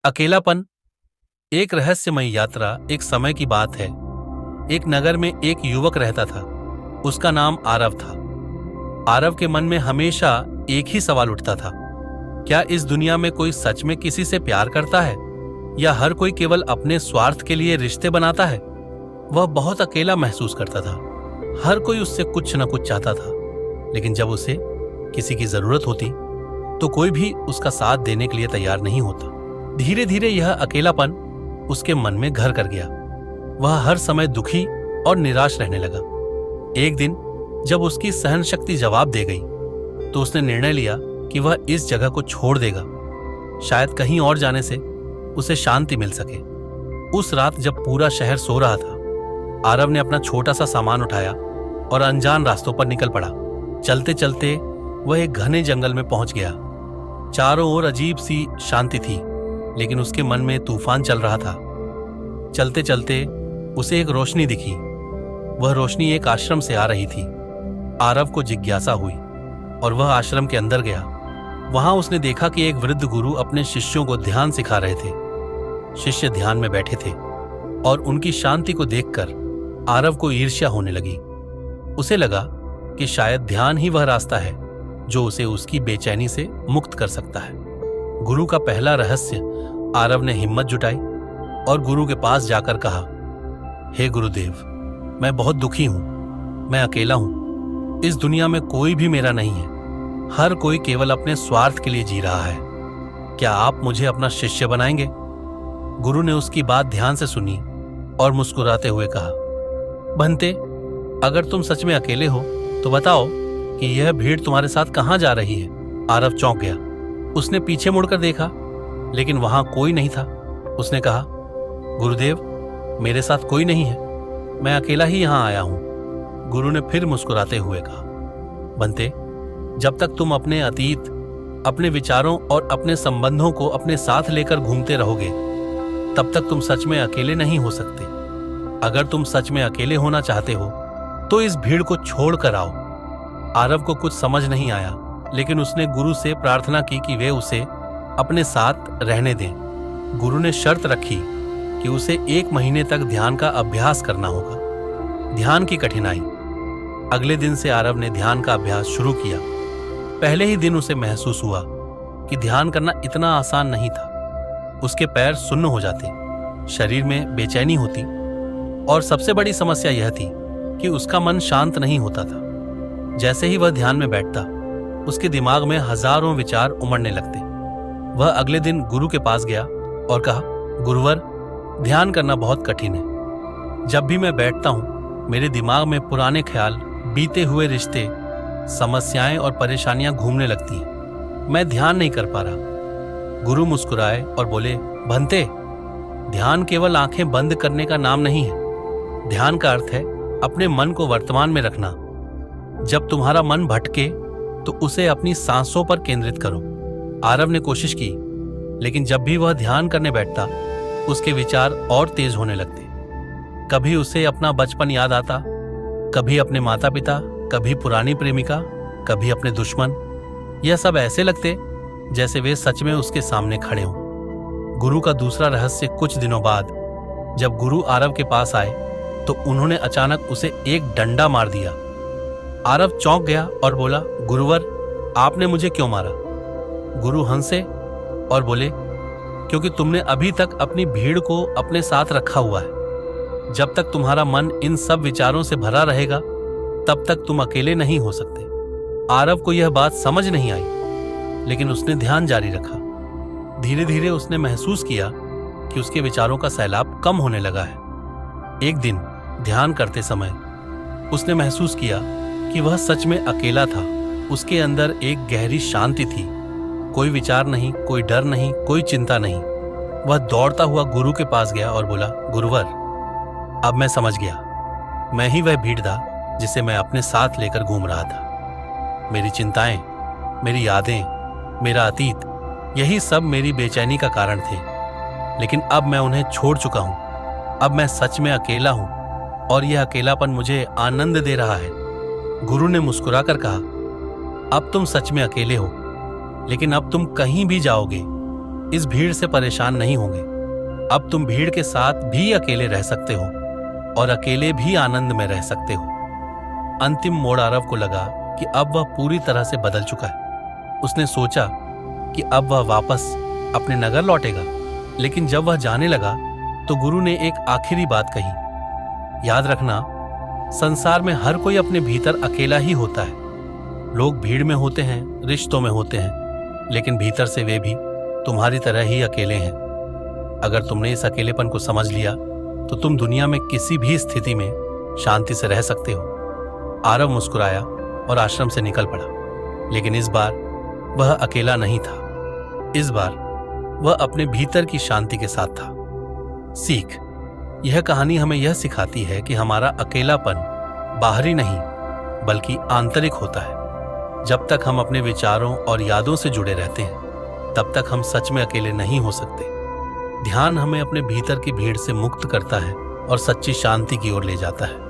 अकेलापन एक रहस्यमयी यात्रा। एक समय की बात है। एक नगर में एक युवक रहता था। उसका नाम आरव था। आरव के मन में हमेशा एक ही सवाल उठता था, क्या इस दुनिया में कोई सच में किसी से प्यार करता है या हर कोई केवल अपने स्वार्थ के लिए रिश्ते बनाता है। वह बहुत अकेला महसूस करता था। हर कोई उससे कुछ न कुछ चाहता था, लेकिन जब उसे किसी की जरूरत होती तो कोई भी उसका साथ देने के लिए तैयार नहीं होता। धीरे धीरे यह अकेलापन उसके मन में घर कर गया। वह हर समय दुखी और निराश रहने लगा। एक दिन जब उसकी सहन शक्ति जवाब दे गई तो उसने निर्णय लिया कि वह इस जगह को छोड़ देगा। शायद कहीं और जाने से उसे शांति मिल सके। उस रात जब पूरा शहर सो रहा था, आरव ने अपना छोटा सा सामान उठाया और अनजान रास्तों पर निकल पड़ा। चलते चलते वह एक घने जंगल में पहुंच गया। चारों ओर अजीब सी शांति थी, लेकिन उसके मन में तूफान चल रहा था। चलते चलते उसे एक रोशनी दिखी। वह रोशनी एक आश्रम से आ रही थी। आरव को जिज्ञासा हुई और वह आश्रम के अंदर गया। वहां उसने देखा कि एक वृद्ध गुरु अपने शिष्यों को ध्यान सिखा रहे थे। शिष्य ध्यान में बैठे थे और उनकी शांति को देखकर आरव को ईर्ष्या होने लगी। उसे लगा कि शायद ध्यान ही वह रास्ता है जो उसे उसकी बेचैनी से मुक्त कर सकता है। गुरु का पहला रहस्य। आरव ने हिम्मत जुटाई और गुरु के पास जाकर कहा, हे गुरुदेव, मैं बहुत दुखी हूं। मैं अकेला हूं। इस दुनिया में कोई भी मेरा नहीं है। हर कोई केवल अपने स्वार्थ के लिए जी रहा है। क्या आप मुझे अपना शिष्य बनाएंगे? गुरु ने उसकी बात ध्यान से सुनी और मुस्कुराते हुए कहा, बंते, अगर तुम सच में अकेले हो तो बताओ कि यह भीड़ तुम्हारे साथ कहां जा रही है। आरव चौंक गया। उसने पीछे मुड़कर देखा, लेकिन वहां कोई नहीं था। उसने कहा, गुरुदेव, मेरे साथ कोई नहीं है। मैं अकेला ही यहां आया हूं। गुरु ने फिर मुस्कुराते हुए कहा, बंते, जब तक तुम अपने अतीत, अपने विचारों और अपने संबंधों को अपने साथ लेकर घूमते रहोगे, तब तक तुम सच में अकेले नहीं हो सकते। अगर तुम सच में अकेले होना चाहते हो तो इस भीड़ को छोड़ कर आओ। आरव को कुछ समझ नहीं आया, लेकिन उसने गुरु से प्रार्थना की कि वे उसे अपने साथ रहने दें। गुरु ने शर्त रखी कि उसे 1 महीने तक ध्यान का अभ्यास करना होगा। ध्यान की कठिनाई। अगले दिन से आरव ने ध्यान का अभ्यास शुरू किया। पहले ही दिन उसे महसूस हुआ कि ध्यान करना इतना आसान नहीं था। उसके पैर सुन्न हो जाते, शरीर में बेचैनी होती और सबसे बड़ी समस्या यह थी कि उसका मन शांत नहीं होता था। जैसे ही वह ध्यान में बैठता, उसके दिमाग में हजारों विचार उमड़ने लगते। वह अगले दिन गुरु के पास गया और कहा, गुरुवर, ध्यान करना बहुत कठिन है। जब भी मैं बैठता हूं, मेरे दिमाग में पुराने ख्याल, बीते हुए रिश्ते, समस्याएं और परेशानियां घूमने लगती हैं। मैं ध्यान नहीं कर पा रहा। गुरु मुस्कुराए और बोले, भंते, ध्यान केवल आंखें बंद करने का नाम नहीं है। ध्यान का अर्थ है अपने मन को वर्तमान में रखना। जब तुम्हारा मन भटके तो उसे अपनी सांसों पर केंद्रित करो। आरव ने कोशिश की, लेकिन जब भी वह ध्यान करने बैठता, उसके विचार और तेज होने लगते। कभी उसे अपना बचपन याद आता, कभी अपने माता पिता, कभी पुरानी प्रेमिका, कभी अपने दुश्मन। यह सब ऐसे लगते जैसे वे सच में उसके सामने खड़े हों। गुरु का दूसरा रहस्य। कुछ दिनों बाद जब गुरु आरव के पास आए तो उन्होंने अचानक उसे एक डंडा मार दिया। आरव चौंक गया और बोला, गुरुवर, आपने मुझे क्यों मारा? गुरु हंसे और बोले, क्योंकि तुमने अभी तक अपनी भीड़ को अपने साथ रखा हुआ है। जब तक तुम्हारा मन इन सब विचारों से भरा रहेगा, तब तक तुम अकेले नहीं हो सकते। आरव को यह बात समझ नहीं आई, लेकिन उसने ध्यान जारी रखा। धीरे धीरे उसने महसूस किया कि उसके विचारों का सैलाब कम होने लगा है। एक दिन ध्यान करते समय उसने महसूस किया कि वह सच में अकेला था। उसके अंदर एक गहरी शांति थी। कोई विचार नहीं, कोई डर नहीं, कोई चिंता नहीं। वह दौड़ता हुआ गुरु के पास गया और बोला, गुरुवर, अब मैं समझ गया। मैं ही वह भीड़ था जिसे मैं अपने साथ लेकर घूम रहा था। मेरी चिंताएं, मेरी यादें, मेरा अतीत, यही सब मेरी बेचैनी का कारण थे। लेकिन अब मैं उन्हें छोड़ चुका हूं। अब मैं सच में अकेला हूं और यह अकेलापन मुझे आनंद दे रहा है। गुरु ने मुस्कुराकर कहा, अब तुम सच में अकेले हो, लेकिन अब तुम कहीं भी जाओगे इस भीड़ से परेशान नहीं होंगे। अब तुम भीड़ के साथ भी अकेले रह सकते हो और अकेले भी आनंद में रह सकते हो। अंतिम मोड़ आरव को लगा कि अब वह पूरी तरह से बदल चुका है। उसने सोचा कि अब वह वापस अपने नगर लौटेगा, लेकिन जब वह जाने लगा तो गुरु ने एक आखिरी बात कही, याद रखना, संसार में हर कोई अपने भीतर अकेला ही होता है। लोग भीड़ में होते हैं, रिश्तों में होते हैं, लेकिन भीतर से वे भी तुम्हारी तरह ही अकेले हैं। अगर तुमने इस अकेलेपन को समझ लिया तो तुम दुनिया में किसी भी स्थिति में शांति से रह सकते हो। आरव मुस्कुराया और आश्रम से निकल पड़ा, लेकिन इस बार वह अकेला नहीं था। इस बार वह अपने भीतर की शांति के साथ था। सीख, यह कहानी हमें यह सिखाती है कि हमारा अकेलापन बाहरी नहीं बल्कि आंतरिक होता है। जब तक हम अपने विचारों और यादों से जुड़े रहते हैं, तब तक हम सच में अकेले नहीं हो सकते। ध्यान हमें अपने भीतर की भीड़ से मुक्त करता है और सच्ची शांति की ओर ले जाता है।